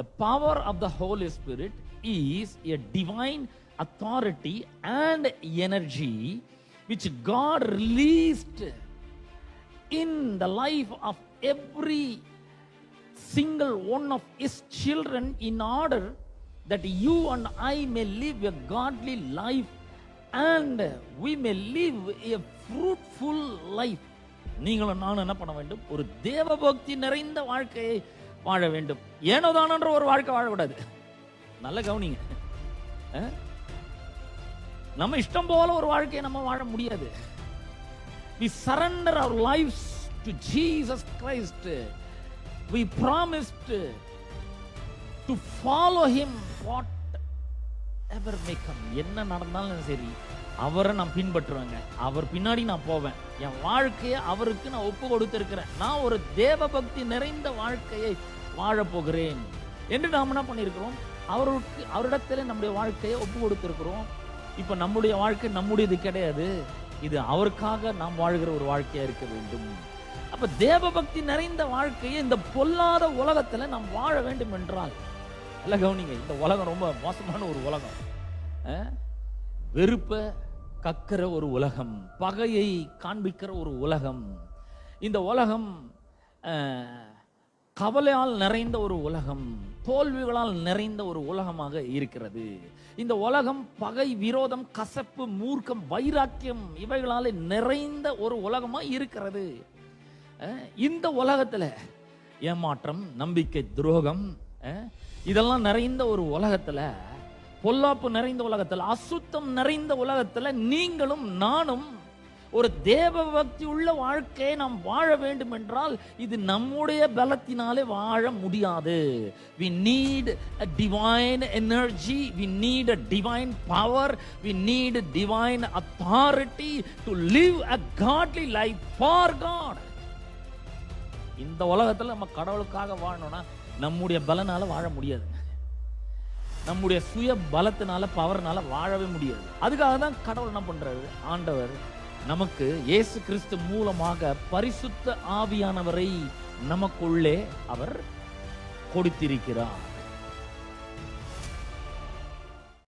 The power of the Holy Spirit is a divine authority and energy which God released in the life of every single one of his children in order that you and I may live a godly life and we may live a fruitful life. நீங்களும் நானும் என்ன பண்ண வேண்டும்? ஒரு தேவபக்தி நிறைந்த வாழ்க்கையை வாழ வேண்டும். ஏனோதானன்ற ஒரு வாழ்க்கை வாழக்கூடாது. நல்ல கவனிங்க. நம்ம இஷ்டம் போல ஒரு வாழ்க்கையை நம்ம வாழ முடியாது. We surrender our lives to Jesus Christ. We promised to follow him whatever may come. என்ன நடந்தாலும் சரி அவரை நான் பின்பற்றுவேங்க. அவர் பின்னாடி நான் போவேன். என் வாழ்க்கையை அவருக்கு நான் ஒப்பு கொடுத்திருக்கிறேன். நான் ஒரு தேவ பக்தி நிறைந்த வாழ்க்கையை வாழ போகிறேன் என்று நாம் என்ன பண்ணியிருக்கிறோம்? அவரிடத்துல நம்முடைய வாழ்க்கையை ஒப்பு கொடுத்திருக்கிறோம். இப்ப நம்முடைய வாழ்க்கை நம்முடையது கிடையாது. இது அவருக்காக நாம் வாழ்கிற ஒரு வாழ்க்கையா இருக்க வேண்டும். அப்ப தேவ பக்தி நிறைந்த வாழ்க்கையை இந்த பொல்லாத உலகத்துல நாம் வாழ வேண்டும் என்றால், இல்ல கவனிங்க, இந்த உலகம் ரொம்ப மோசமான ஒரு உலகம். வெறுப்ப கக்கிற ஒரு உலகம், பகையை காண்பிக்கிற ஒரு உலகம். இந்த உலகம் கவலையால் நிறைந்த ஒரு உலகம், தோல்விகளால் நிறைந்த ஒரு உலகமாக இருக்கிறது. இந்த உலகம் பகை, விரோதம், கசப்பு, மூர்க்கம், வைராக்கியம் இவைகளால் நிறைந்த ஒரு உலகமா இருக்கிறது. இந்த உலகத்துல ஏமாற்றம், நம்பிக்கை துரோகம் இதெல்லாம் நிறைந்த ஒரு உலகத்துல, பொல்லாப்பு நிறைந்த உலகத்துல, அசுத்தம் நிறைந்த உலகத்துல நீங்களும் நானும் ஒரு தேவ பக்தி உள்ள வாழ்க்கையை நாம் வாழ வேண்டும் என்றால் இது நம்முடைய பலத்தினாலே வாழ முடியாது. We need a divine energy, we need a divine power, we need a divine authority to live a godly life for God. இந்த உலகத்துல நம்ம கடவுளுக்காக வாழணும்னா நம்முடைய பலனால வாழ முடியாது. நம்முடைய சுய பலத்தினால, பவர்னால வாழவே முடியாது. அதுக்காக தான் கடவுள் என்ன பண்றாரு? ஆண்டவர் நமக்கு இயேசு கிறிஸ்து மூலமாக பரிசுத்த ஆவியானவரை நமக்குள்ளே அவர் கொடுத்திருக்கிறார்.